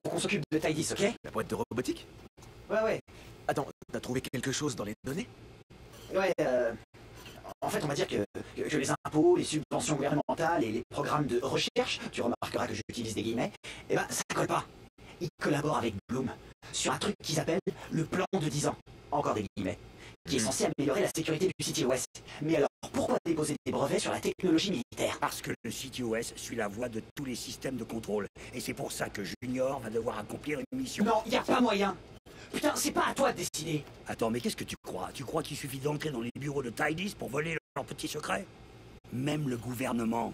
faut qu'on s'occupe de Tidis, ok? La boîte de robotique? Ouais. Attends, t'as trouvé quelque chose dans les données? Ouais, en fait, on va dire que les impôts, les subventions gouvernementales et les programmes de recherche, tu remarqueras que j'utilise des guillemets, eh ben, ça colle pas. Ils collaborent avec Bloom sur un truc qu'ils appellent le plan de 10 ans, encore des guillemets, qui est censé améliorer la sécurité du CTOS. Mais alors, pourquoi déposer des brevets sur la technologie militaire? Parce que le CTOS suit la voie de tous les systèmes de contrôle. Et c'est pour ça que Junior va devoir accomplir une mission. Non, y a pas moyen. Putain, c'est pas à toi de décider. Attends, mais qu'est-ce que tu crois? Tu crois qu'il suffit d'entrer dans les bureaux de Tidis pour voler leurs petits secrets? Même le gouvernement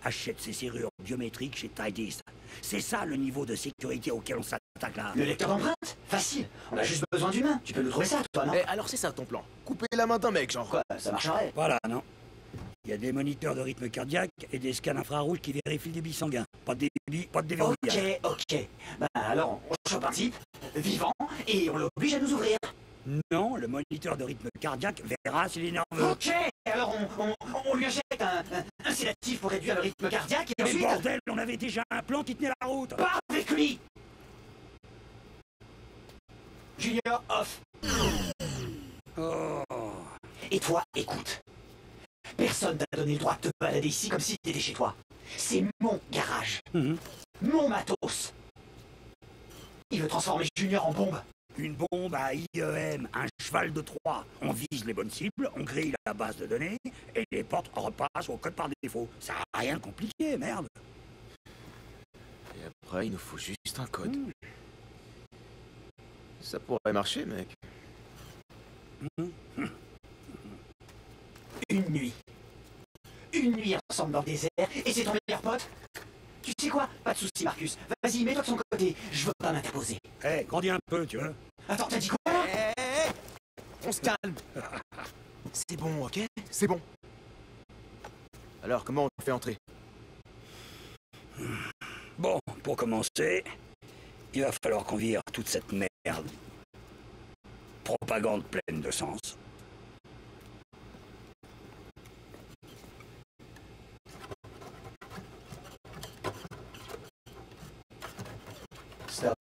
achète ses serrures biométriques chez Tidis. C'est ça le niveau de sécurité auquel on s'attaque là. Le lecteur d'empreintes? Facile. On a juste besoin d'humains. Tu peux nous trouver ça, toi, non? Eh, alors c'est ça ton plan? Couper la main d'un mec, genre. Quoi, ça marcherait? Voilà, non. Il y a des moniteurs de rythme cardiaque et des scans infrarouges qui vérifient le débit sanguin. Pas de débit, pas de déverrouillage. Ok. Bah alors, on chope un type, vivant, et on l'oblige à nous ouvrir. Non, le moniteur de rythme cardiaque verra s'il est nerveux. Ok, alors on lui achète un sédatif pour réduire le rythme cardiaque et Mais ensuite... bordel, on avait déjà un plan qui tenait la route. Pas avec lui. Junior, off. Oh. Et toi, écoute. Personne t'a donné le droit de te balader ici comme si t'étais chez toi. C'est mon garage. Mon matos. Il veut transformer Junior en bombe. Une bombe à IEM, un cheval de Troie. On vise les bonnes cibles, on grille la base de données, et les portes repassent au code par défaut. Ça n'a rien de compliqué, merde. Et après, il nous faut juste un code. Ça pourrait marcher, mec. Une nuit. Une nuit ensemble dans le désert, et c'est ton meilleur pote? Tu sais quoi? Pas de soucis, Marcus. Vas-y, mets-toi de son côté. Je veux pas m'interposer. Eh, grandis un peu, tu vois. Attends, t'as dit quoi? On se calme. C'est bon, ok? C'est bon. Alors, comment on le fait entrer? Bon, pour commencer, il va falloir qu'on vire toute cette merde. Propagande pleine de sens. Stop.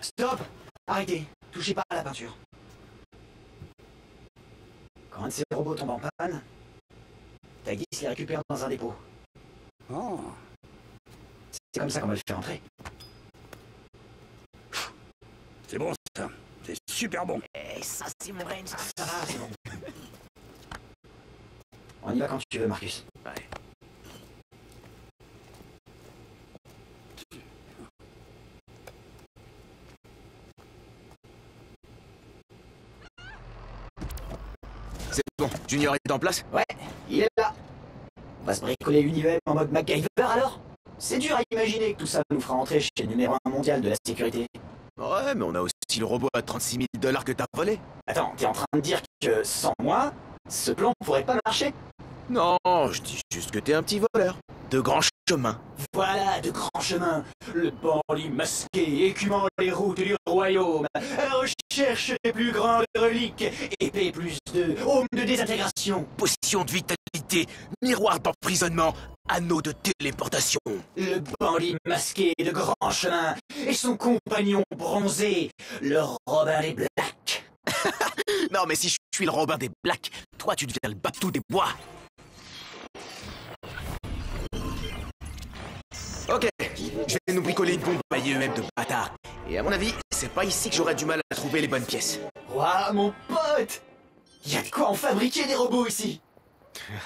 Stop. Arrêtez. Touchez pas à la peinture. Quand un de ces robots tombe en panne, Tidis les récupère dans un dépôt. Oh. C'est comme ça qu'on va le faire entrer. C'est bon, ça. C'est super bon. Eh, ça, c'est mon range. Ça va, c'est bon. On y va quand tu veux, Marcus. Ouais. C'est bon, Junior est en place? Ouais, il est là. On va se bricoler l'univers en mode MacGyver alors? C'est dur à imaginer que tout ça nous fera entrer chez le numéro 1 mondial de la sécurité. Ouais, mais on a aussi le robot à 36 000 $ que t'as volé. Attends, t'es en train de dire que sans moi, ce plan pourrait pas marcher? Non, je dis juste que t'es un petit voleur. De grand chemin. Voilà, de grands chemins. Le bandit masqué, écumant les routes du royaume, à la recherche des plus grandes reliques, épée plus 2, home de désintégration. Potion de vitalité, miroir d'emprisonnement, anneau de téléportation. Le bandit masqué de grands chemins et son compagnon bronzé, le Robin des Blacks. Non, mais si je suis le Robin des Blacks, toi tu deviens le Batou des Bois. Ok, je vais nous bricoler une bombe à IEM de bâtard. Et à mon avis, c'est pas ici que j'aurai du mal à trouver les bonnes pièces. Ouah, mon pote! Y'a de quoi en fabriquer des robots ici!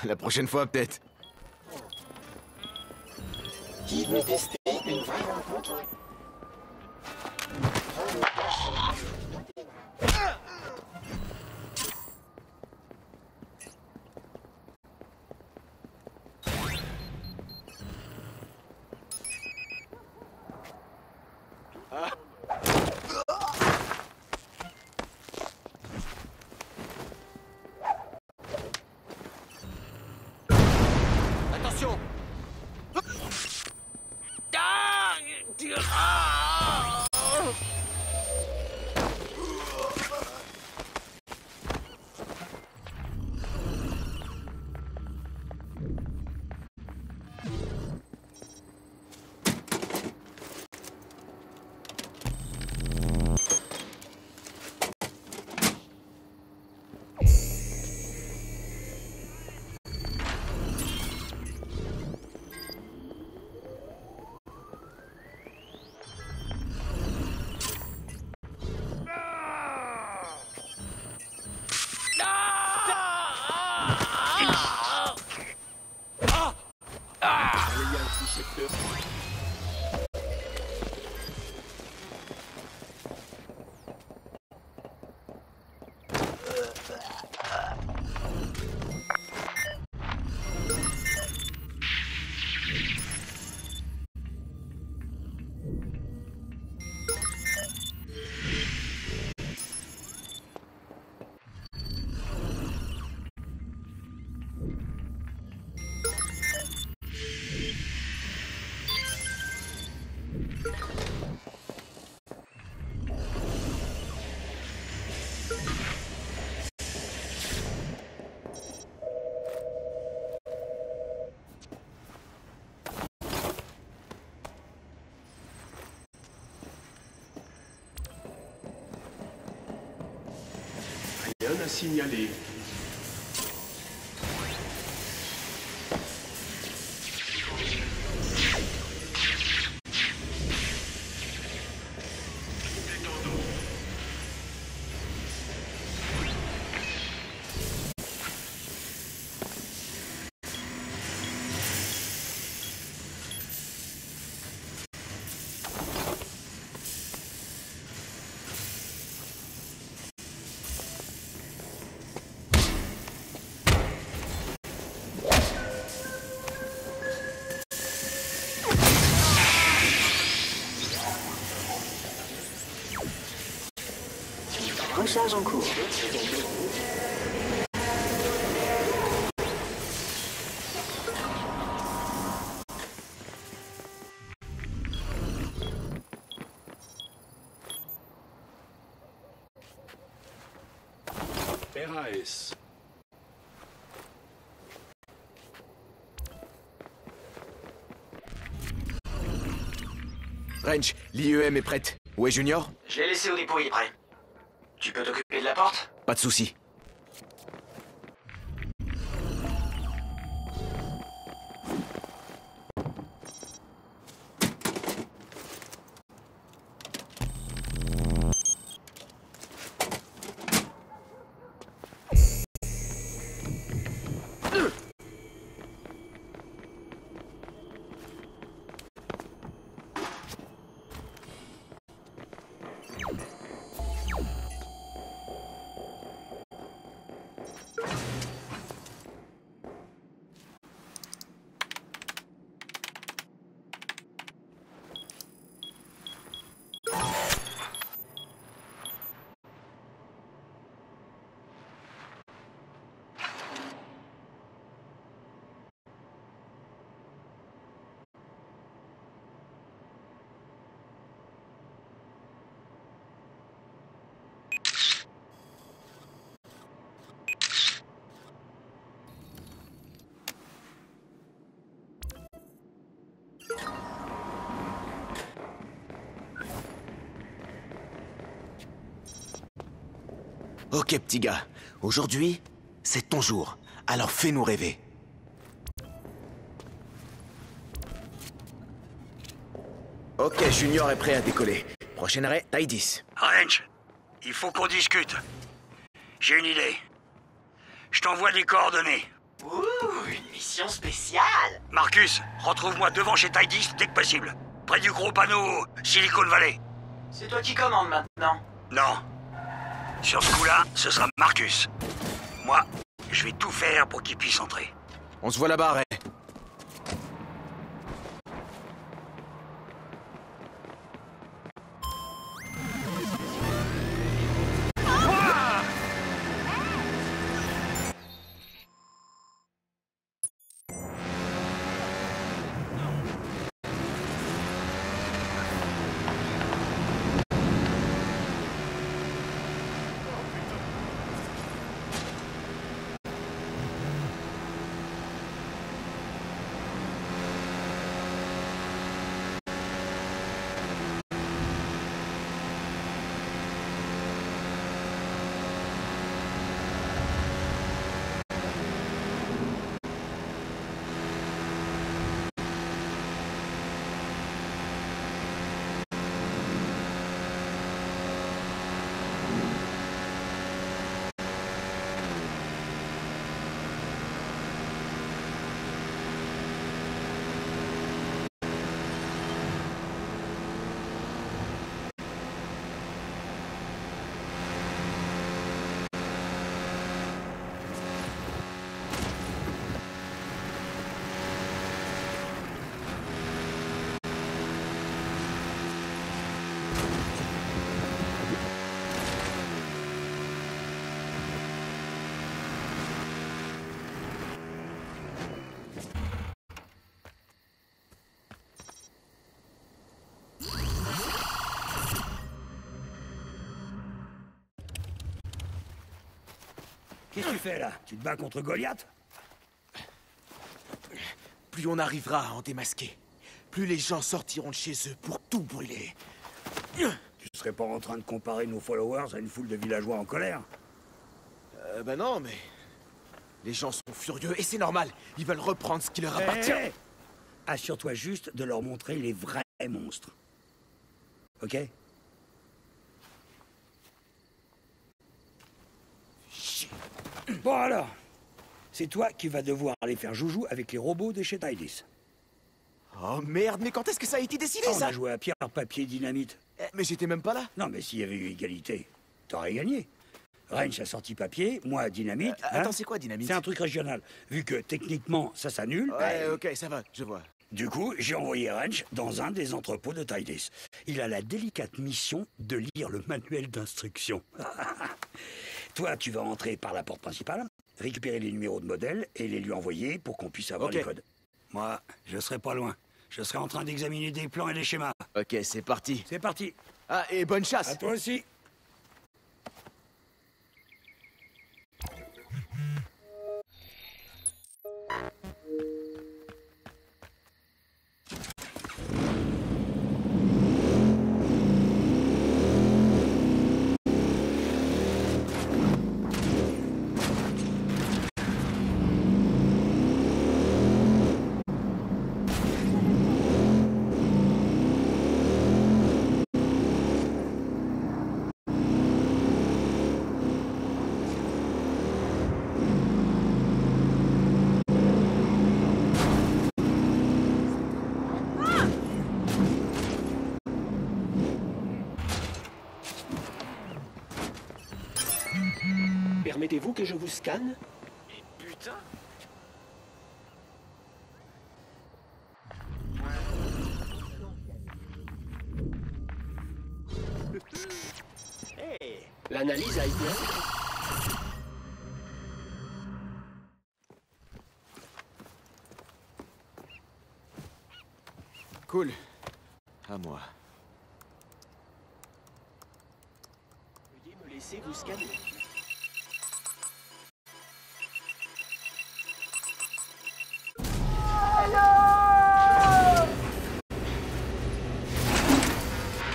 La prochaine fois, peut-être. Qui veut tester une vraie rencontre? Attention! Rien à signaler. Recharge en cours. RAS. Range, l'IEM est prête. Où est Junior? Je l'ai laissé au dépôt, il est prêt. Tu peux t'occuper de la porte? Pas de souci. Ok, petit gars. Aujourd'hui, c'est ton jour. Alors fais-nous rêver. Ok, Junior est prêt à décoller. Prochain arrêt, taille 10. Range, il faut qu'on discute. J'ai une idée. Je t'envoie des coordonnées. Ouh, une mission spéciale. Marcus, retrouve-moi devant chez Tidis dès que possible. Près du gros panneau Silicon Valley. C'est toi qui commandes maintenant. Non. Sur ce coup-là, ce sera Marcus. Moi, je vais tout faire pour qu'il puisse entrer. On se voit là-bas, Ray. Qu'est-ce que tu fais là? Tu te bats contre Goliath? Plus on arrivera à en démasquer, plus les gens sortiront de chez eux pour tout brûler. Tu serais pas en train de comparer nos followers à une foule de villageois en colère? Bah non, mais... Les gens sont furieux, et c'est normal. Ils veulent reprendre ce qui leur appartient. Hé, hé. Assure-toi juste de leur montrer les vrais monstres. Ok? Chier. Bon alors, c'est toi qui vas devoir aller faire joujou avec les robots de chez Tidis. Oh merde, mais quand est-ce que ça a été décidé, On ça? a joué à pierre, papier, dynamite. Mais j'étais même pas là. Non, mais s'il y avait eu égalité, t'aurais gagné. Range a sorti papier, moi dynamite. Attends, c'est quoi, dynamite? C'est un truc régional. Vu que techniquement ça s'annule, Ouais, ok, ça va, je vois. du coup j'ai envoyé Range dans un des entrepôts de Tidis. Il a la délicate mission de lire le manuel d'instruction. Toi, tu vas entrer par la porte principale, récupérer les numéros de modèle et les lui envoyer pour qu'on puisse avoir Ok. les codes. Moi, je serai pas loin. Je serai en train d'examiner des plans et des schémas. Ok, c'est parti. C'est parti. Ah, et bonne chasse. À toi aussi. Permettez-vous que je vous scanne? Et putain. L'analyse a été... Cool. À moi. Veuillez me laisser vous scanner.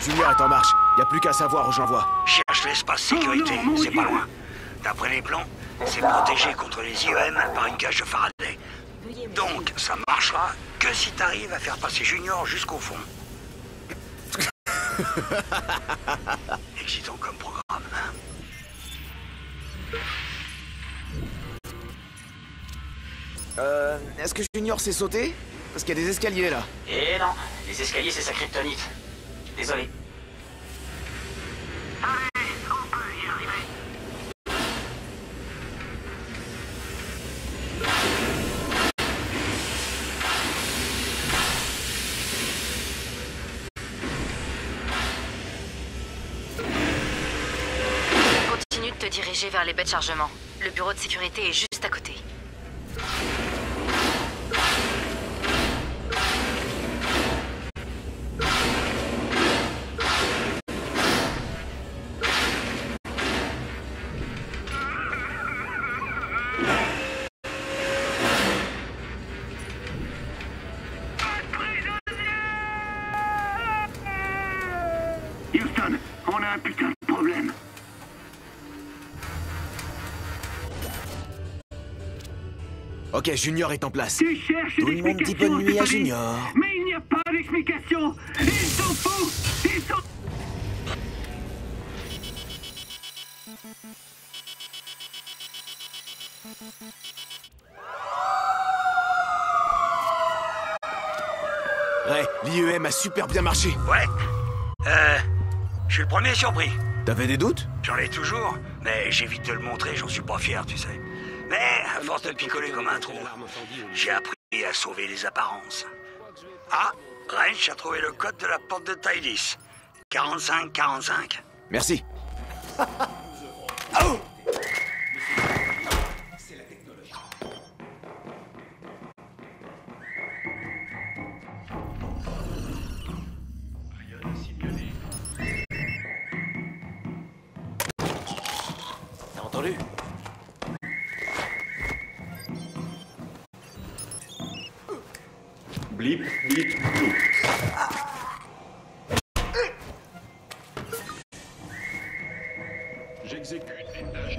Junior est en marche. Y a plus qu'à savoir où j'envoie. Cherche l'espace sécurité, c'est pas loin. D'après les plans, c'est protégé contre les IEM par une cage de Faraday. Donc, ça marchera que si t'arrives à faire passer Junior jusqu'au fond. Excitant comme programme. Est-ce que Junior s'est sauté? Parce qu'il y a des escaliers là. Eh non, les escaliers c'est sa kryptonite. Désolé. Continue de te diriger vers les baies de chargement. Le bureau de sécurité est juste à côté. Houston, on a un putain de problème. Ok, Junior est en place. Tu cherches Tout une le monde dit explication, bonne nuit à c'est pas dit. Junior. Mais il n'y a pas d'explication. Ils s'en foutent. Ils sont... Ouais, l'IEM a super bien marché. Ouais. Je suis le premier surpris. T'avais des doutes? J'en ai toujours, mais j'évite de le montrer, j'en suis pas fier, tu sais. Mais, à force de picoler comme un trou, j'ai appris à sauver les apparences. Ah, Range a trouvé le code de la porte de Tidis. 45-45. Merci. T'as entendu? Blip, blip, blou. J'exécute les tâches.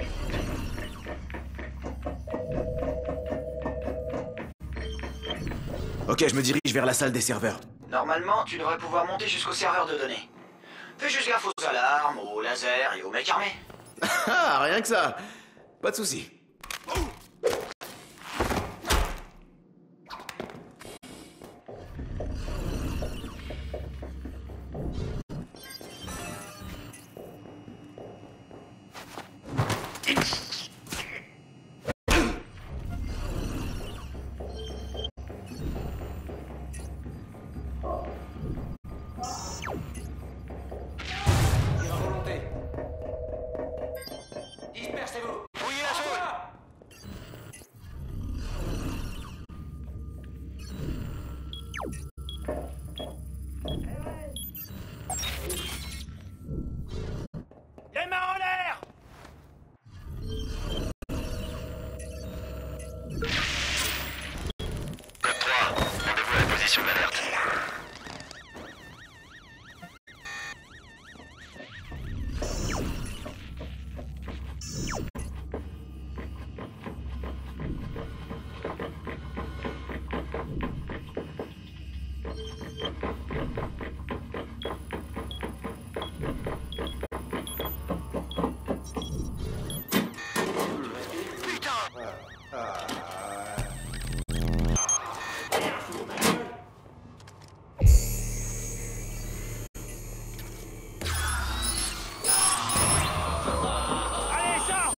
Ok, je me dirige vers la salle des serveurs. Normalement, tu devrais pouvoir monter jusqu'au serveur de données. Fais juste gaffe aux alarmes, aux lasers et aux mecs armés. Ah, rien que ça. Pas de soucis. Dispersez-vous. Fouillez la zone. Les mains en l'air! Code 3, rendez-vous à la position d'alerte. Allez, sors!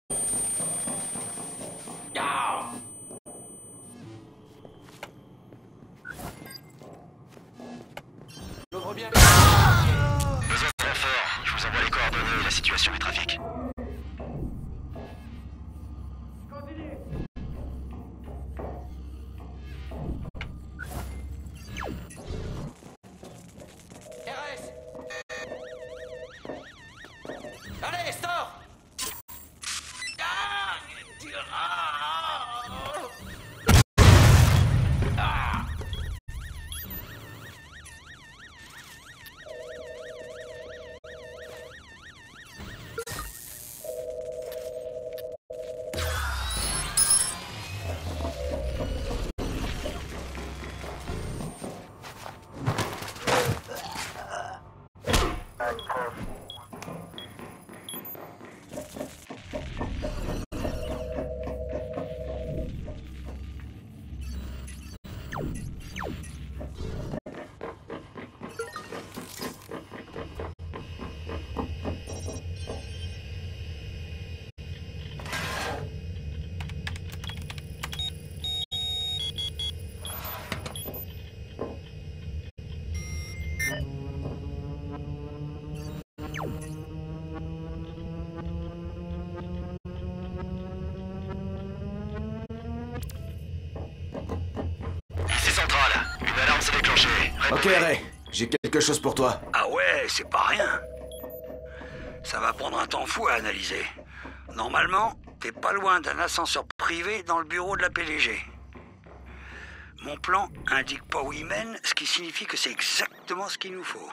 Besoin de renfort. Je vous envoie les coordonnées et la situation du trafic. RS. Allez, sors. Ici Centrale, une alarme s'est déclenchée. Ok, Ray, j'ai quelque chose pour toi. Ah ouais, c'est pas rien. Ça va prendre un temps fou à analyser. Normalement, t'es pas loin d'un ascenseur privé dans le bureau de la PDG. Mon plan indique pas où il mène, ce qui signifie que c'est exactement ce qu'il nous faut.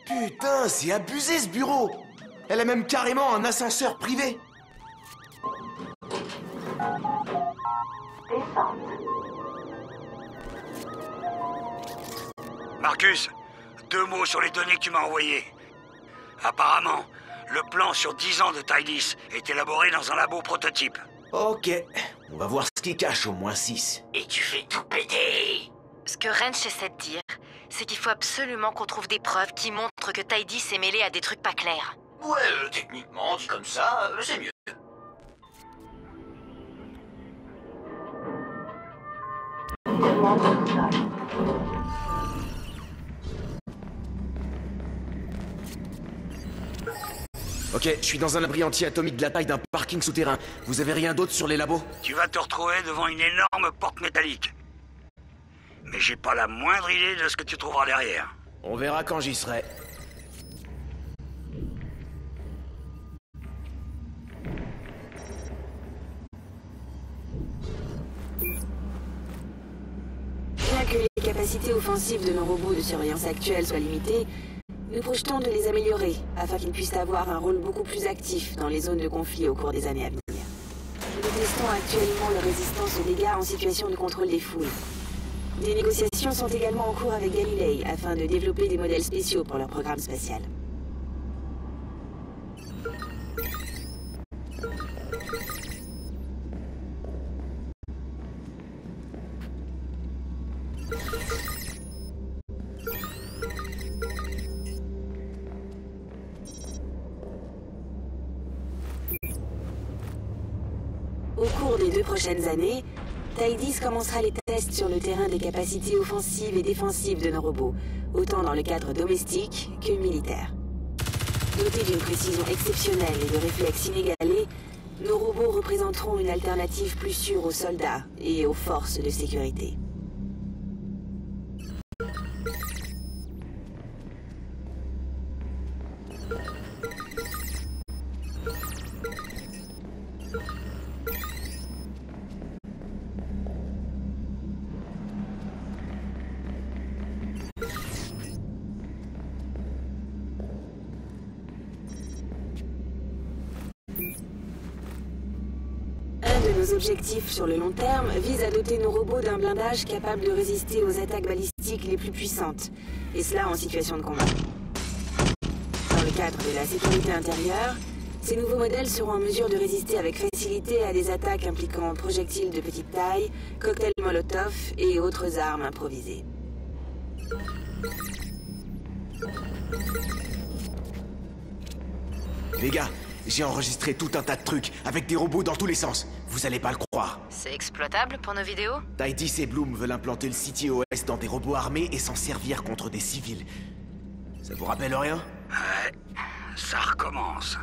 Putain, c'est abusé ce bureau. Elle a même carrément un ascenseur privé. Marcus, 2 mots sur les données que tu m'as envoyées. Apparemment, le plan sur 10 ans de Tidis est élaboré dans un labo prototype. Ok, on va voir ce qu'il cache au moins 6. Et tu fais tout péter. Ce que Wrench essaie de dire, c'est qu'il faut absolument qu'on trouve des preuves qui montrent que Tidis s'est mêlé à des trucs pas clairs. Ouais, techniquement, dit comme ça, c'est mieux. Ok, je suis dans un abri anti-atomique de la taille d'un parking souterrain. Vous avez rien d'autre sur les labos? Tu vas te retrouver devant une énorme porte métallique. Mais j'ai pas la moindre idée de ce que tu trouveras derrière. On verra quand j'y serai. capacités offensives de nos robots de surveillance actuels soient limitées, nous projetons de les améliorer afin qu'ils puissent avoir un rôle beaucoup plus actif dans les zones de conflit au cours des années à venir. Nous testons actuellement leur résistance aux dégâts en situation de contrôle des foules. Des négociations sont également en cours avec Galilei afin de développer des modèles spéciaux pour leur programme spatial. Au cours des 2 prochaines années, TIE-10 commencera les tests sur le terrain des capacités offensives et défensives de nos robots, autant dans le cadre domestique que militaire. Dotés d'une précision exceptionnelle et de réflexes inégalés, nos robots représenteront une alternative plus sûre aux soldats et aux forces de sécurité. Nos objectifs sur le long terme visent à doter nos robots d'un blindage capable de résister aux attaques balistiques les plus puissantes, et cela en situation de combat. Dans le cadre de la sécurité intérieure, ces nouveaux modèles seront en mesure de résister avec facilité à des attaques impliquant projectiles de petite taille, cocktails Molotov et autres armes improvisées. Les gars, j'ai enregistré tout un tas de trucs, avec des robots dans tous les sens. Vous allez pas le croire. C'est exploitable pour nos vidéos? TIE-10 et Bloom veulent implanter le CTOS dans des robots armés et s'en servir contre des civils. Ça vous rappelle rien? Ouais, ça recommence.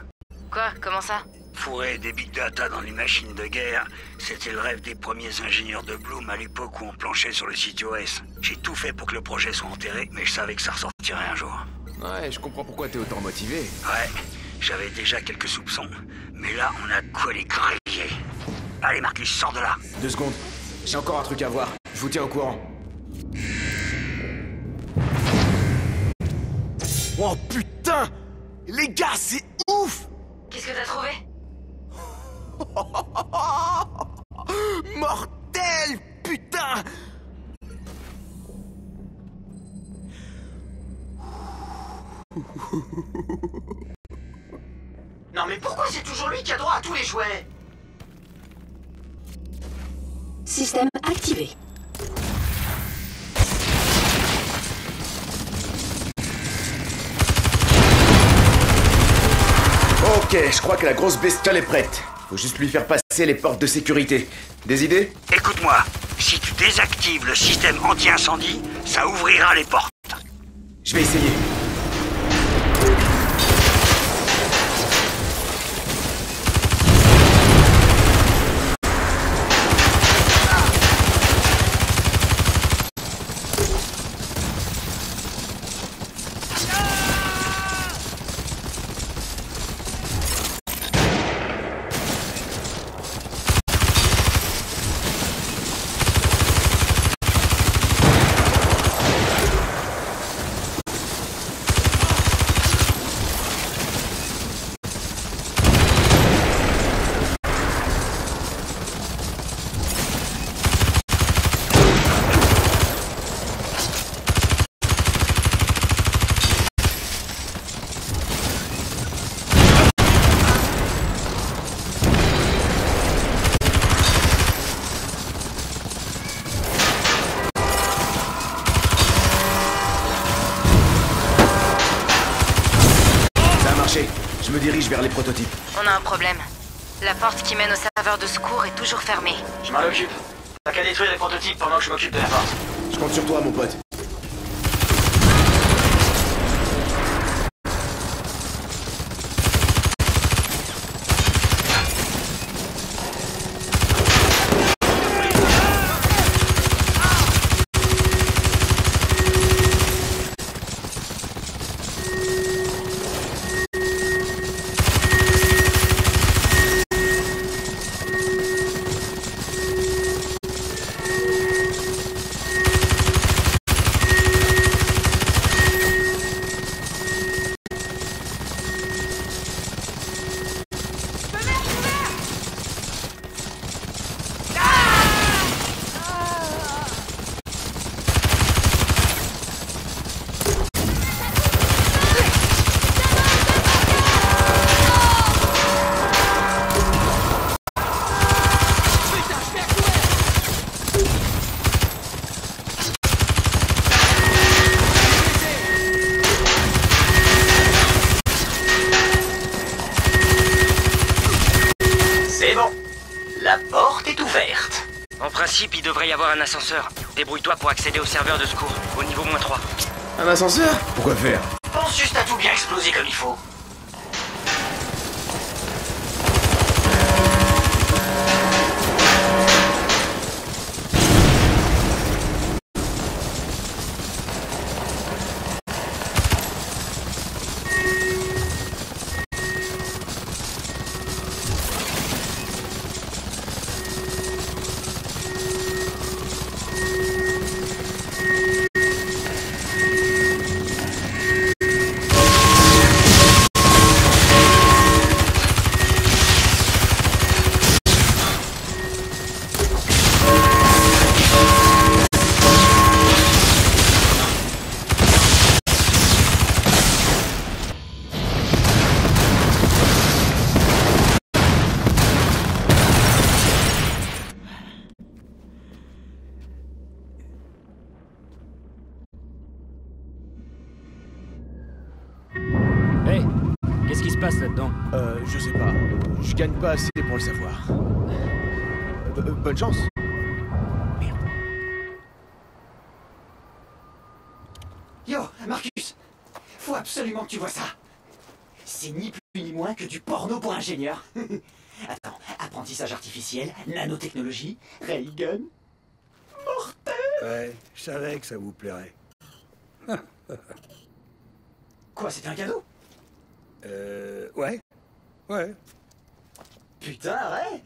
Quoi? Comment ça? Fourrer des big data dans les machines de guerre, c'était le rêve des premiers ingénieurs de Bloom à l'époque où on planchait sur le CTOS. J'ai tout fait pour que le projet soit enterré, mais je savais que ça ressortirait un jour. Ouais, je comprends pourquoi t'es autant motivé. Ouais, j'avais déjà quelques soupçons, mais là on a de quoi les griller. Allez Marcus, sors de là. 2 secondes, j'ai encore un truc à voir. Je vous tiens au courant. Oh putain! Les gars, c'est ouf! Qu'est-ce que t'as trouvé? Mortel! Putain! Non mais pourquoi c'est toujours lui qui a droit à tous les jouets? Système activé. Ok, je crois que la grosse bestiole est prête. Faut juste lui faire passer les portes de sécurité. Des idées? Écoute-moi, si tu désactives le système anti-incendie, ça ouvrira les portes. Je vais essayer. Je me dirige vers les prototypes. On a un problème. La porte qui mène au serveur de secours est toujours fermée. Je m'en occupe. T'as qu'à détruire les prototypes pendant que je m'occupe de la porte. Je compte sur toi, mon pote. principe, il devrait y avoir un ascenseur. Débrouille-toi pour accéder au serveur de secours, au niveau -3. Un ascenseur? Pourquoi faire? Pense juste à tout bien exploser comme il faut. Qu'est-ce qui se passe là-dedans? Je sais pas. Je gagne pas assez pour le savoir. Bonne chance. Merde. Yo, Marcus! Faut absolument que tu vois ça. C'est ni plus ni moins que du porno pour ingénieurs. Attends, apprentissage artificiel, nanotechnologie, raygun... mortel. Ouais, je savais que ça vous plairait. Quoi, c'était un cadeau? Ouais. Ouais. Putain, ouais.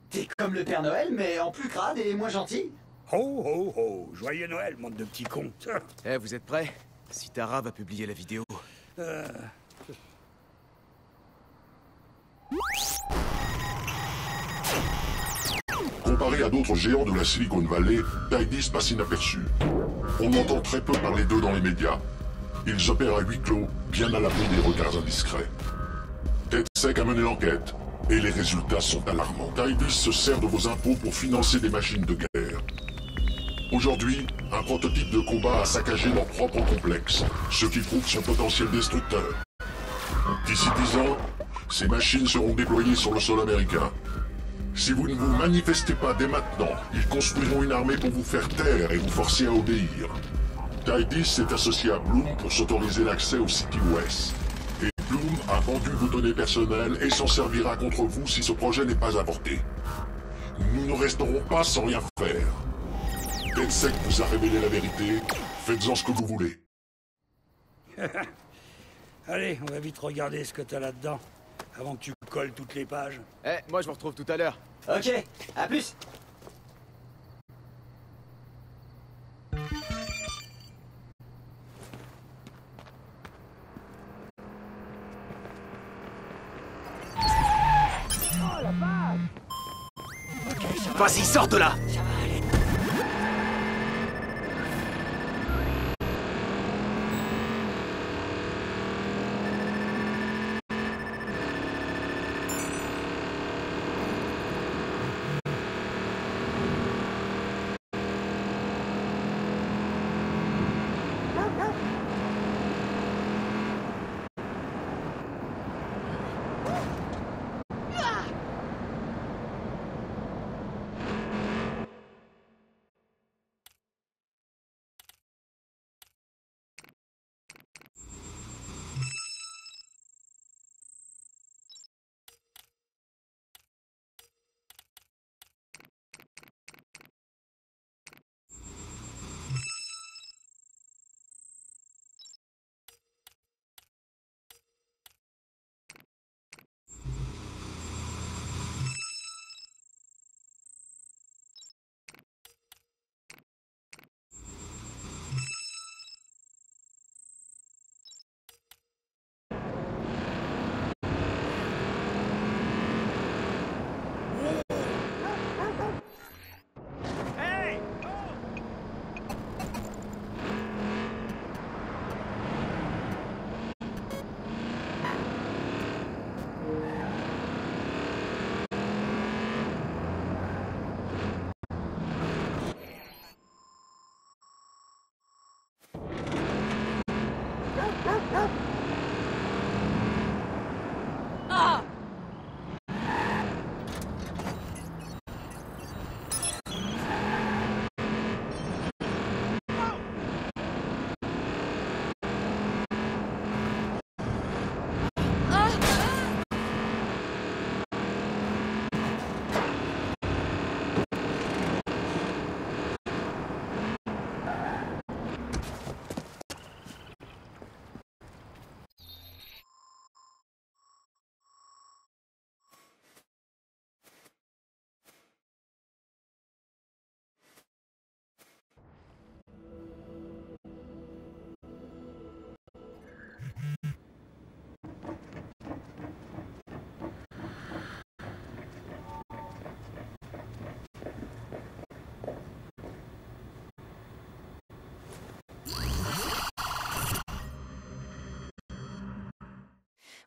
T'es comme le Père Noël, mais en plus crade et moins gentil. Ho, ho, ho. Joyeux Noël, monde de petits cons. Eh, vous êtes prêts? Sitara va publier la vidéo. Comparé à d'autres géants de la Silicon Valley, TIDIS passe inaperçu. On entend très peu parler d'eux dans les médias. Ils opèrent à huis clos, bien à l'abri des regards indiscrets. TedSec a mené l'enquête, et les résultats sont alarmants. TIDIS se sert de vos impôts pour financer des machines de guerre. Aujourd'hui, un prototype de combat a saccagé leur propre complexe, ce qui prouve son potentiel destructeur. D'ici 10 ans, ces machines seront déployées sur le sol américain. Si vous ne vous manifestez pas dès maintenant, ils construiront une armée pour vous faire taire et vous forcer à obéir. TIDIS s'est associé à Bloom pour s'autoriser l'accès au City West. Et Bloom a vendu vos données personnelles et s'en servira contre vous si ce projet n'est pas avorté. Nous ne resterons pas sans rien faire. TedSec vous a révélé la vérité, faites-en ce que vous voulez. Allez, on va vite regarder ce que t'as là-dedans, avant que tu colles toutes les pages. Eh, moi je vous retrouve tout à l'heure. Ok, à plus. Vas-y, sors de là!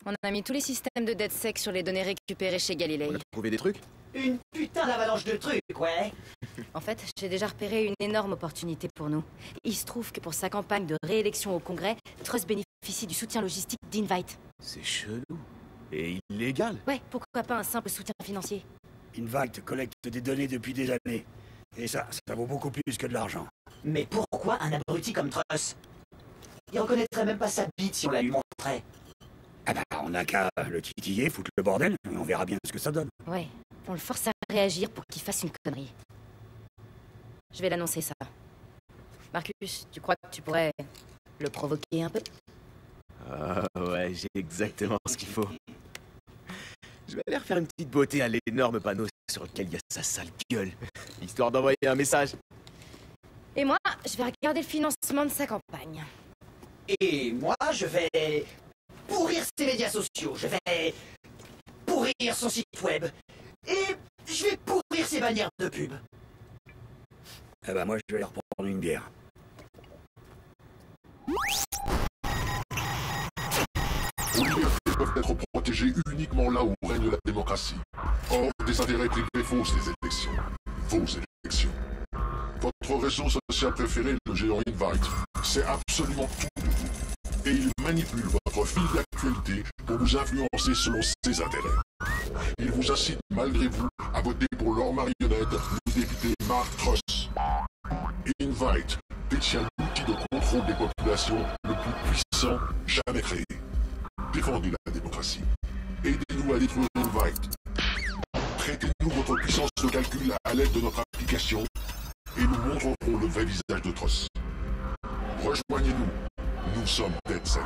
On a mis tous les systèmes de DedSec sur les données récupérées chez Galilei. On a trouvé des trucs? Une putain d'avalanche de trucs, ouais. En fait, j'ai déjà repéré une énorme opportunité pour nous. Il se trouve que pour sa campagne de réélection au Congrès, Trust bénéficie du soutien logistique d'Invite. C'est chelou. Et illégal. Ouais, pourquoi pas un simple soutien financier? Invite collecte des données depuis des années. Et ça vaut beaucoup plus que de l'argent. Mais pourquoi un abruti comme Truss? Il reconnaîtrait même pas sa bite si on la lui montrait. Ah bah, on n'a qu'à le titiller, foutre le bordel, et on verra bien ce que ça donne. Ouais, on le force à réagir pour qu'il fasse une connerie. Je vais l'annoncer ça. Marcus, tu crois que tu pourrais le provoquer un peu? Ah ouais, j'ai exactement ce qu'il faut. Je vais aller refaire une petite beauté à l'énorme panneau sur lequel il y a sa sale gueule, histoire d'envoyer un message. Et moi, je vais regarder le financement de sa campagne. Et moi, je vais pourrir ses médias sociaux, je vais pourrir son site web, et je vais pourrir ses bannières de pub. Eh bah moi, je vais leur prendre une bière. Les libertés peuvent être protégées uniquement là où règne la démocratie. Hors des intérêts privés fausses des élections. Fausses élections. Votre réseau social préféré, le géant Invite, sait absolument tout de vous. Et il manipule votre fil d'actualité pour vous influencer selon ses intérêts. Il vous incite malgré vous à voter pour leur marionnette, le député Mark Truss. Invite détient l'outil de contrôle des populations le plus puissant jamais créé. Défendez la démocratie. Aidez-nous à détruire Invite. Traitez-nous votre puissance de calcul à l'aide de notre application et nous montrerons le vrai visage de Truss. Rejoignez-nous. Nous sommes DedSec.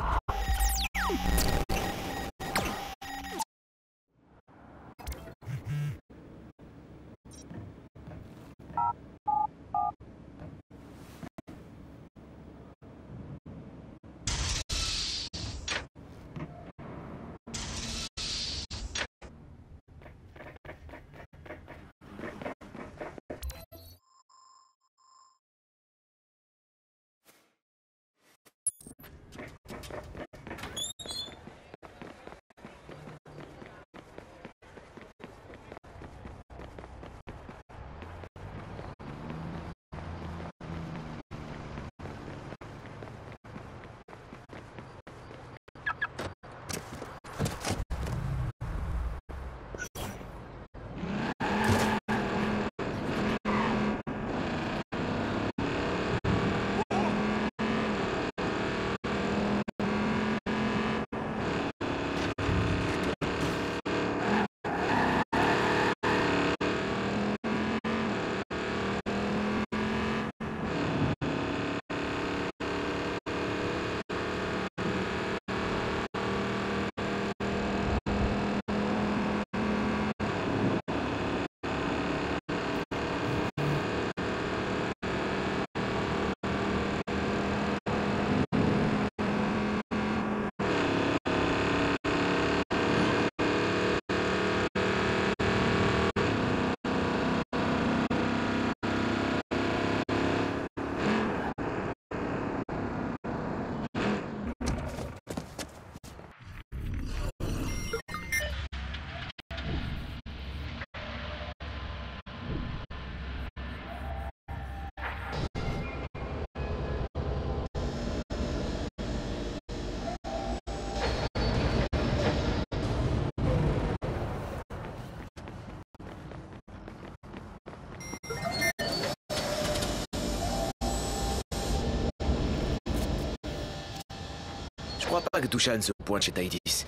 Je crois pas que Tushan se pointe chez Tidis.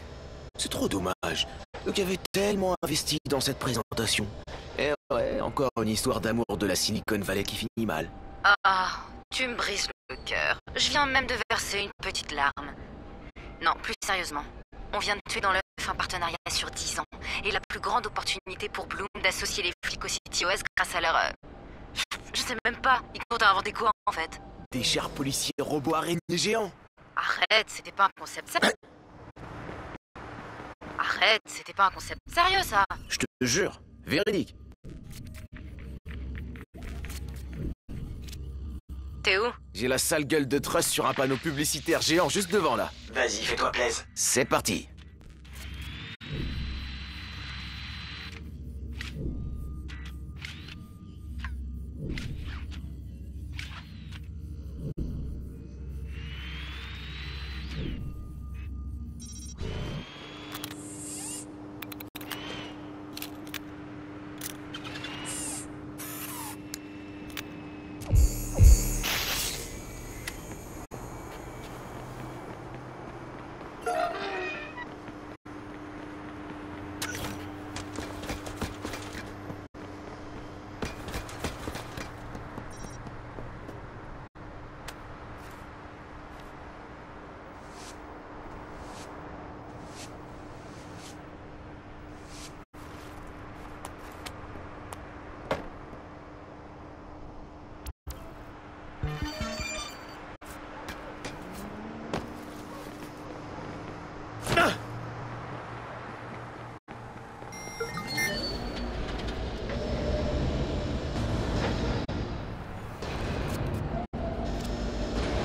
C'est trop dommage. Eux qui avaient tellement investi dans cette présentation. Et ouais, encore une histoire d'amour de la Silicon Valley qui finit mal. Ah, tu me brises le cœur. Je viens même de verser une petite larme. Non, plus sérieusement. On vient de tuer dans l'œuf un partenariat sur 10 ans. Et la plus grande opportunité pour Bloom d'associer les flics au CTOS grâce à leur... Je sais même pas. Ils comptent inventer quoi, en fait? Des chars policiers robots araignées géants. Arrête, c'était pas un concept sérieux. Arrête, c'était pas un concept sérieux, ça. Je te jure, véridique. T'es où? J'ai la sale gueule de Truss sur un panneau publicitaire géant juste devant là. Vas-y, fais-toi plaisir. C'est parti.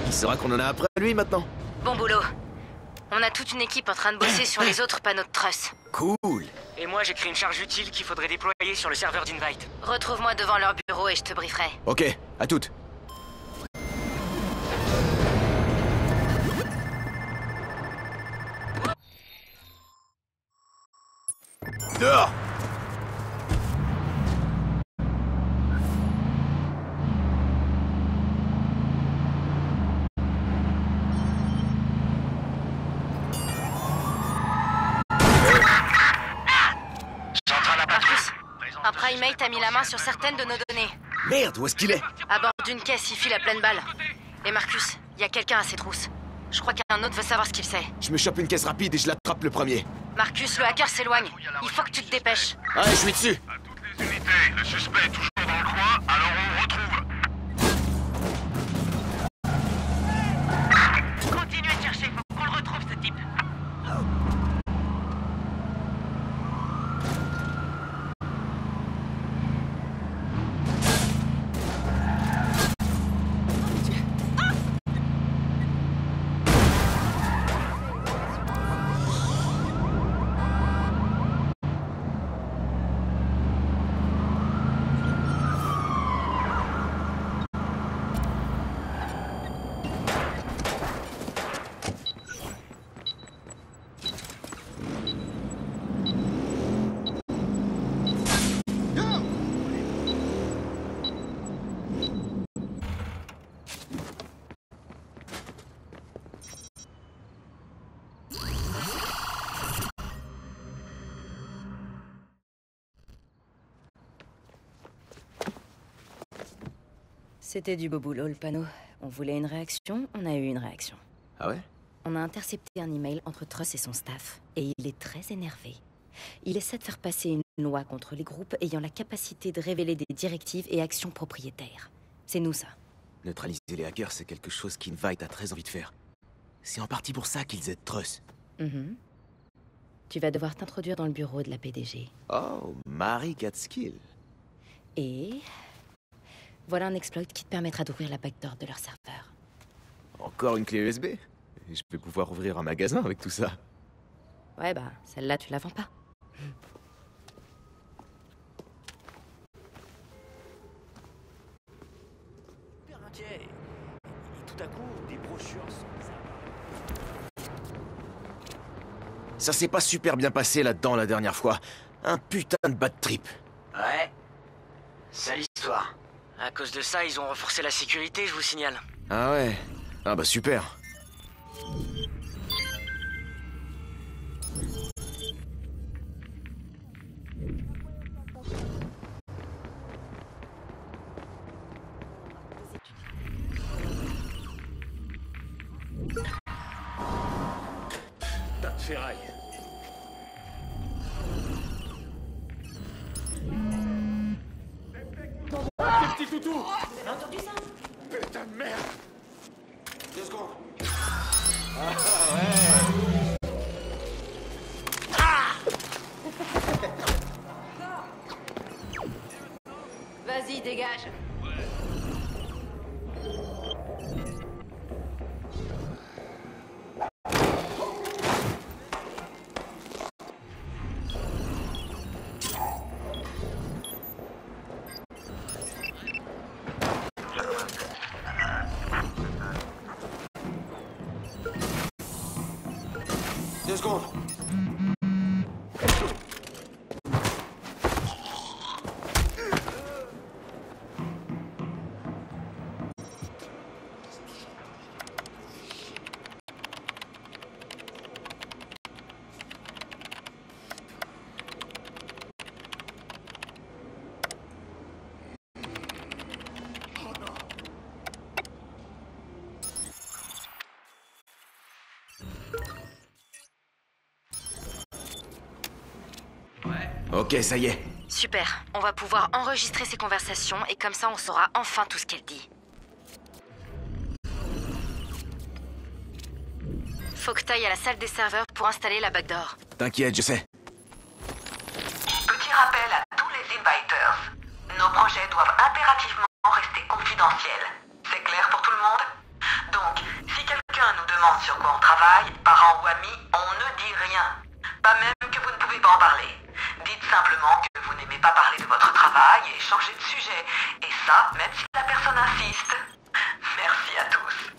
Il saura qu'on en a après lui maintenant. Bon boulot. On a toute une équipe en train de bosser sur les autres panneaux de truss. Cool. Et moi, j'écris une charge utile qu'il faudrait déployer sur le serveur d'Invite. Retrouve-moi devant leur bureau et je te brieferai. Ok, à toutes. Dehors! Marcus, un primate a mis la main sur certaines de nos données. Merde, où est-ce qu'il est? À bord d'une caisse, il file à pleine balle. Et Marcus, il y a quelqu'un à ses trousses. Je crois qu'un autre veut savoir ce qu'il sait. Je me chope une caisse rapide et je l'attrape le premier. Marcus, le hacker s'éloigne. Il faut que tu te dépêches. Allez, je suis dessus. À toutes les unités, le suspect est toujours dans le coin, alors on retrouve. Continuez de chercher, faut qu'on le retrouve, ce type. C'était du beau boulot, le panneau. On voulait une réaction, on a eu une réaction. Ah ouais? On a intercepté un email entre Truss et son staff, et il est très énervé. Il essaie de faire passer une loi contre les groupes ayant la capacité de révéler des directives et actions propriétaires. C'est nous, ça. Neutraliser les hackers, c'est quelque chose qu'Invite a très envie de faire. C'est en partie pour ça qu'ils aident Truss. Tu vas devoir t'introduire dans le bureau de la PDG. Oh, Mary Catskill. Et... voilà un exploit qui te permettra d'ouvrir la backdoor de leur serveur. Encore une clé USB? Je vais pouvoir ouvrir un magasin avec tout ça. Ouais, bah, celle-là, tu la vends pas. Super inquiet. Et tout à coup, des brochures sont Ça s'est pas super bien passé là-dedans la dernière fois. Un putain de bad trip. Ouais. Sale histoire. À cause de ça, ils ont renforcé la sécurité, je vous signale. Ah ouais? Ah bah super. tas de ferraille. Tes petits toutous! T'as entendu ça? Putain de merde! 2 secondes. Vas-y, dégage. Deux secondes. Ok, ça y est. Super, on va pouvoir enregistrer ces conversations et comme ça on saura enfin tout ce qu'elle dit. Faut que t'ailles à la salle des serveurs pour installer la backdoor. T'inquiète, je sais. Petit rappel à tous les inviters. Nos projets doivent impérativement rester confidentiels. C'est clair pour tout le monde? Donc, si quelqu'un nous demande sur quoi on travaille, parents ou amis, on ne dit rien. Pas même que vous ne pouvez pas en parler. Dites simplement que vous n'aimez pas parler de votre travail et changez de sujet. Et ça, même si la personne insiste. Merci à tous.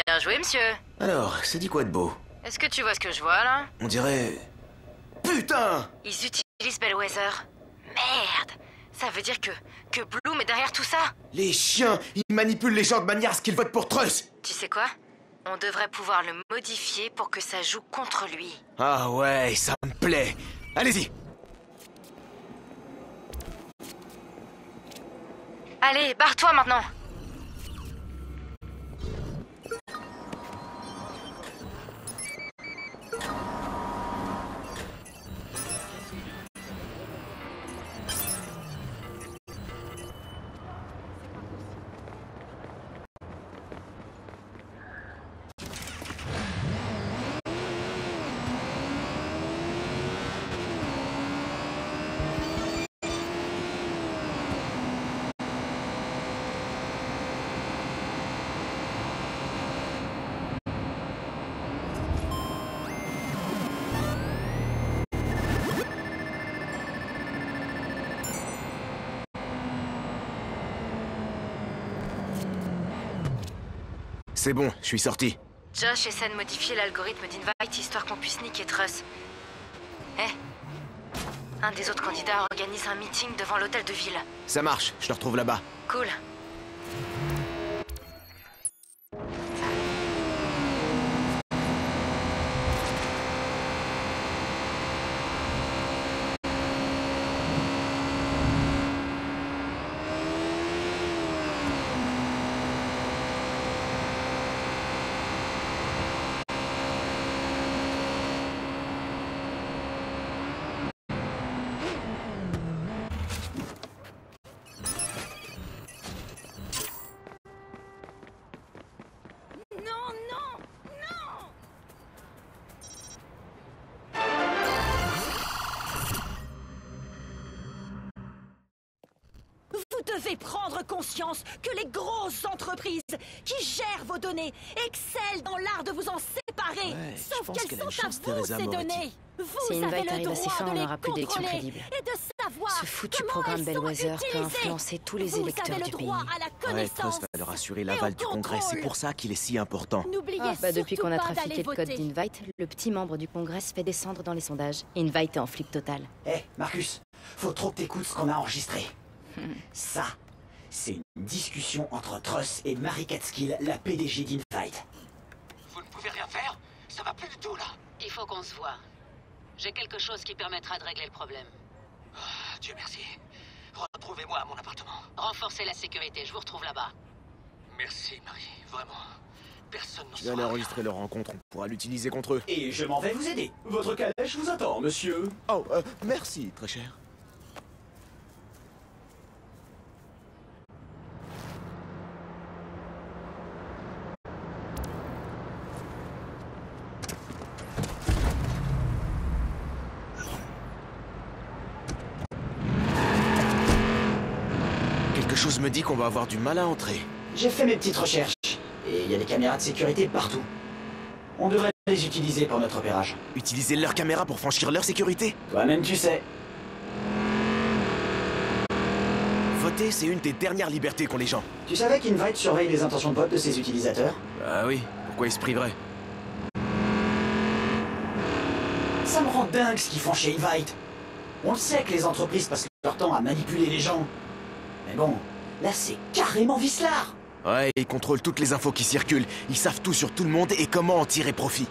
Bien joué, monsieur. Alors, ça dit quoi de beau? Est-ce que tu vois ce que je vois, là? On dirait... Putain! Ils utilisent Bellwether. Merde! Ça veut dire que Bloom est derrière tout ça? Les chiens, ils manipulent les gens de manière à ce qu'ils votent pour Truss! Tu sais quoi? On devrait pouvoir le modifier pour que ça joue contre lui. Ah ouais, ça me plaît. Allez-y! Allez, barre-toi maintenant! C'est bon, je suis sorti. Josh essaie de modifier l'algorithme d'Invite histoire qu'on puisse niquer Truss. Un des autres candidats organise un meeting devant l'hôtel de ville. Ça marche, je te retrouve là-bas. Cool. Vous devez prendre conscience que les grosses entreprises qui gèrent vos données excellent dans l'art de vous en séparer. Sauf qu'elles sont à vous, ces données. Vous Si avez Invite le arrive à ses fins, droit on de n'aura les plus d'élections contrôler crédibles. et de savoir Ce foutu comment programme elles sont Bellwether peut utilisées. influencer tous les Vous électeurs avez du le pays. droit à la Ouais, Truss connaissance. va leur assurer l'aval du Congrès, c'est pour ça qu'il est si important. N'oubliez Depuis surtout qu'on a pas trafiqué d'aller le code voter. d'Invite, le petit membre du Congrès se fait descendre dans les sondages. Invite est en flip total. Marcus, faut trop que t'écoutes ce qu'on a enregistré. Ça, c'est une discussion entre Truss et Mary Catskill, la PDG d'Invite. Vous ne pouvez rien faire? Ça va plus du tout, là. Il faut qu'on se voit. J'ai quelque chose qui permettra de régler le problème. Dieu merci. Retrouvez-moi à mon appartement. Renforcez la sécurité, je vous retrouve là-bas. Merci, Marie. Vraiment. Personne ne Je vais aller enregistrer leur rencontre, on pourra l'utiliser contre eux. Et je m'en vais vous aider. Votre calèche vous attend, monsieur. Oh, merci, très cher. Quelque chose me dit qu'on va avoir du mal à entrer. J'ai fait mes petites recherches, et il y a des caméras de sécurité partout. On devrait les utiliser pour notre repérage. Utiliser leurs caméras pour franchir leur sécurité? Toi-même tu sais. Voter, c'est une des dernières libertés qu'ont les gens. Tu savais qu'Invite surveille les intentions de vote de ses utilisateurs? Ah oui, pourquoi ils se priveraient? Ça me rend dingue ce qu'ils font chez Invite. On le sait que les entreprises passent leur temps à manipuler les gens. Mais bon, là c'est carrément vicelard. Ouais, ils contrôlent toutes les infos qui circulent. Ils savent tout sur tout le monde et comment en tirer profit.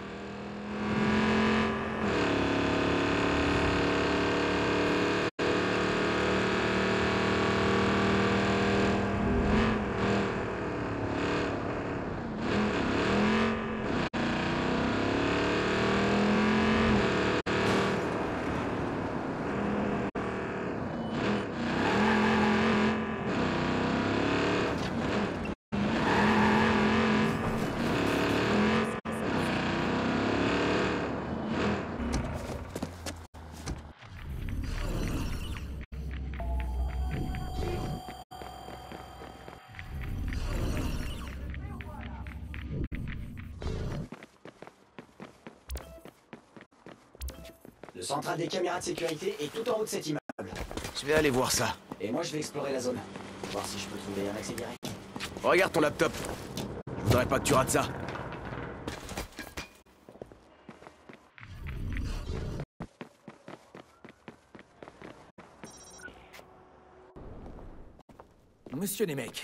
Le central des caméras de sécurité est tout en haut de cet immeuble. Je vais aller voir ça. Et moi je vais explorer la zone. Voir si je peux trouver un accès direct. Regarde ton laptop. Je voudrais pas que tu rates ça. Monsieur Nemec.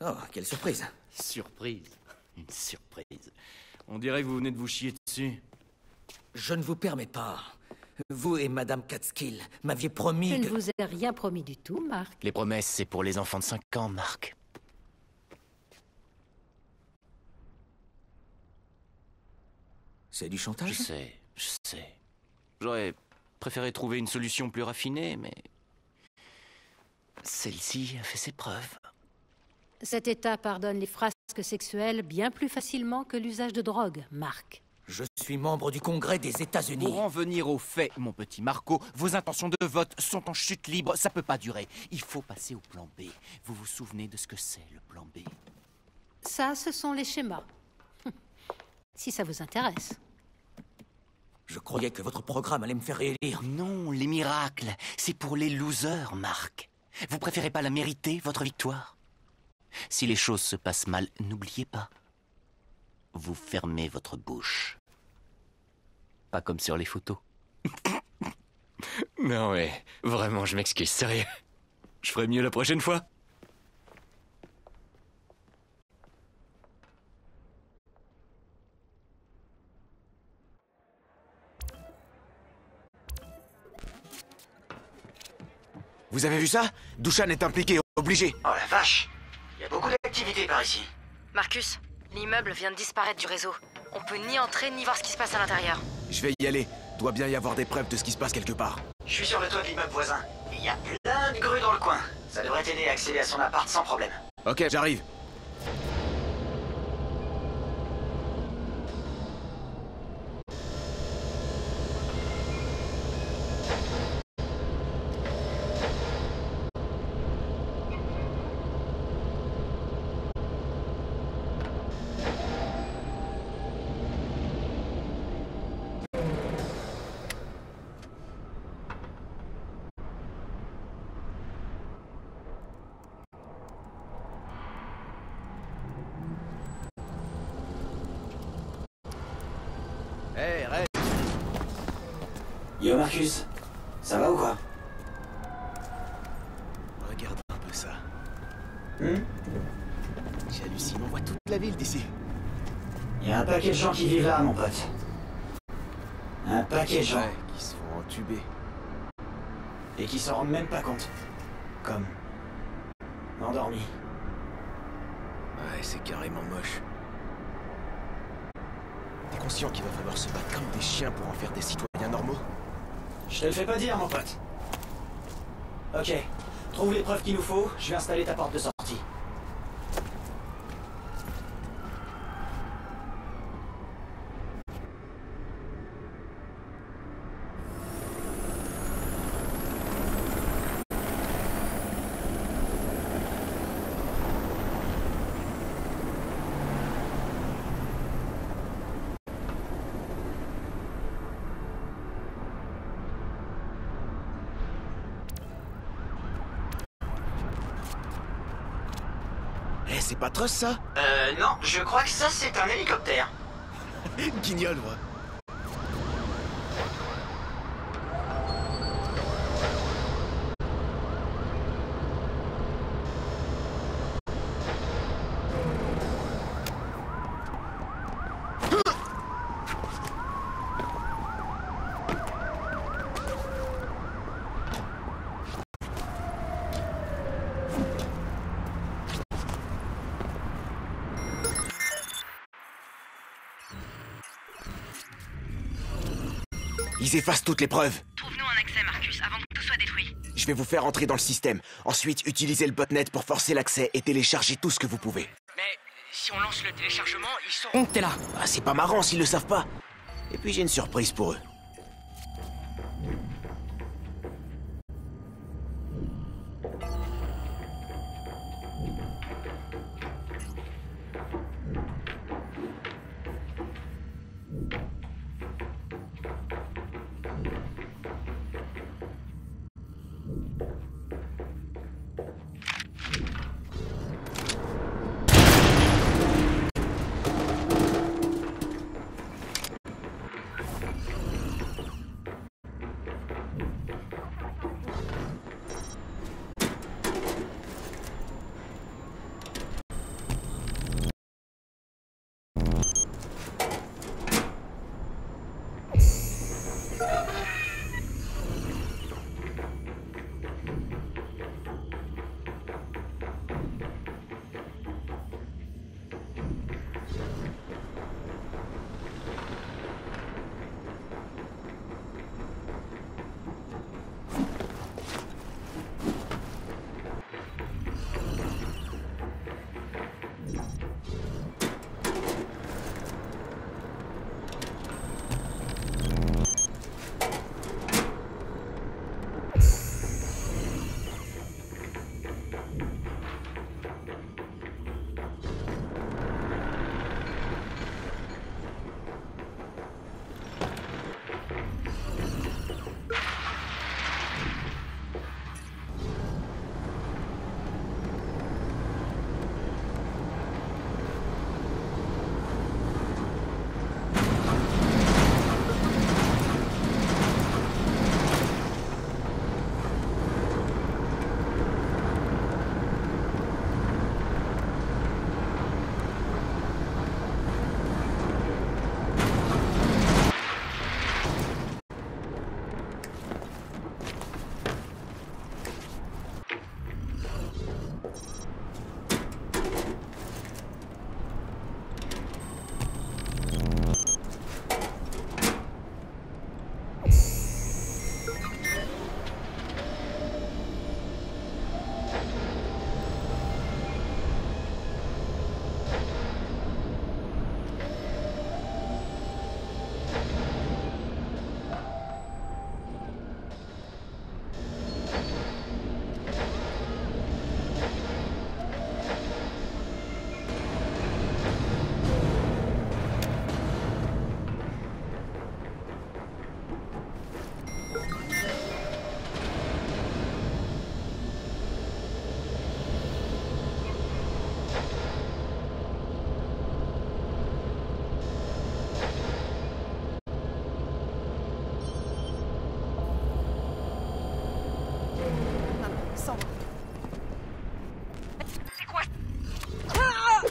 Oh, quelle surprise. Surprise. Une surprise. On dirait que vous venez de vous chier dessus. Je ne vous permets pas. Vous et Madame Catskill m'aviez promis Je que... ne vous ai rien promis du tout, Marc. Les promesses, c'est pour les enfants de 5 ans, Marc. C'est du chantage? Je sais. J'aurais préféré trouver une solution plus raffinée, mais... celle-ci a fait ses preuves. Cet État pardonne les frasques sexuelles bien plus facilement que l'usage de drogue, Marc. Je suis membre du Congrès des États-Unis. Pour en venir aux faits, mon petit Marco, vos intentions de vote sont en chute libre, ça peut pas durer. Il faut passer au plan B. Vous vous souvenez de ce que c'est, le plan B? Ça, ce sont les schémas. Si ça vous intéresse. Je croyais que votre programme allait me faire réélire. Non, les miracles, c'est pour les losers, Marc. Vous préférez pas la mériter, votre victoire? Si les choses se passent mal, n'oubliez pas. vous fermez votre bouche. Pas comme sur les photos. Non mais, vraiment, je m'excuse, sérieux. Je ferai mieux la prochaine fois. Vous avez vu ça? Dushan est impliqué, obligé. Oh la vache! Il y a beaucoup d'activités par ici. Marcus, l'immeuble vient de disparaître du réseau. On peut ni entrer ni voir ce qui se passe à l'intérieur. Je vais y aller. Doit bien y avoir des preuves de ce qui se passe quelque part. Je suis sur le toit de l'immeuble voisin. Il y a plein de grues dans le coin. Ça devrait t'aider à accéder à son appart sans problème. Ok, j'arrive. Hey, Red. Yo Marcus, ça va ou quoi? Regarde un peu ça. J'hallucine, on voit toute la ville d'ici. Il y a un paquet de gens qui vivent là, mon pote. Un paquet de gens. Ouais, qui se font entuber. Et qui s'en rendent même pas compte. Comme... endormis. Ouais, c'est carrément moche. T'es conscient qu'il va falloir se battre comme des chiens pour en faire des citoyens normaux? Je te le fais pas dire, mon pote. Ok, trouve les preuves qu'il nous faut, je vais installer ta porte de sortie. C'est pas Trust, ça? Non, je crois que ça, c'est un hélicoptère. Guignol, moi. Ils effacent toutes les preuves. Trouve-nous un accès, Marcus, avant que tout soit détruit. Je vais vous faire entrer dans le système. Ensuite, utilisez le botnet pour forcer l'accès et télécharger tout ce que vous pouvez. Mais si on lance le téléchargement, ils sauront que t'es là. Ah, c'est pas marrant s'ils le savent pas. Et puis j'ai une surprise pour eux.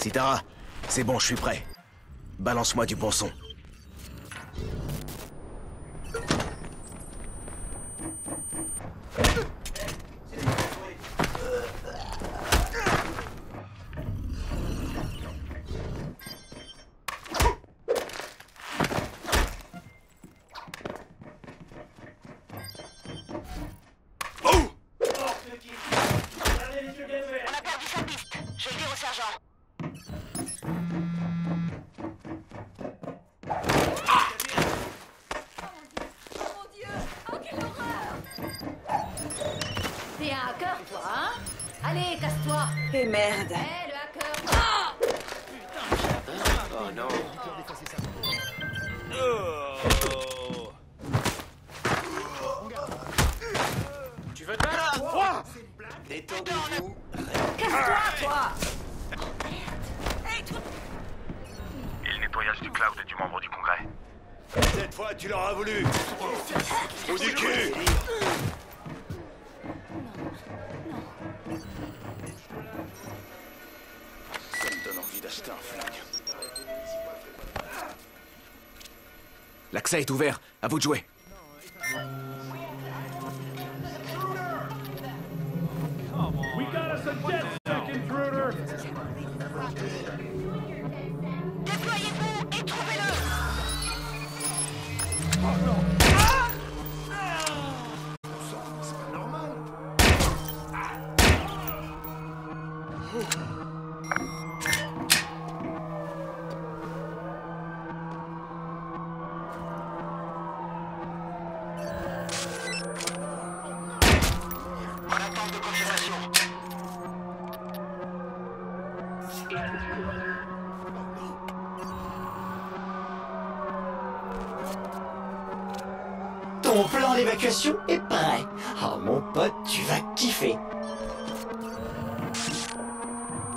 Sitara, c'est bon, je suis prêt. Balance-moi du bon son. Et merde. Hé, le hacker. Ah! Oh non. Tu veux te battre? Détendez-vous. Casse-toi, toi! Et le nettoyage du cloud et du membre du Congrès. Cette fois, tu l'auras voulu. Au du cul. Ça me donne envie d'acheter un flingue. L'accès est ouvert, à vous de jouer. We got us a dead intruder. Déployez-vous et trouvez-le! Oh non! C'est pas normal. En attente de confirmation. Ton plan d'évacuation est prêt. Oh mon pote, tu vas kiffer.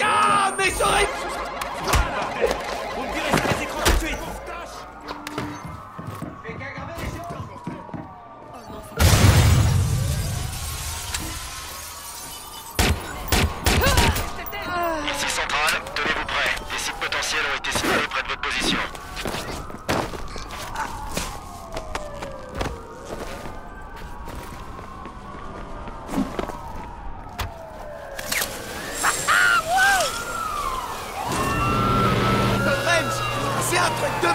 Ah, mais j'aurais... Vous me direz ça les écrans tout de suite. Ici Centrale, tenez-vous prêts. Des cibles potentielles ont été signalées près de votre position. C'est un truc de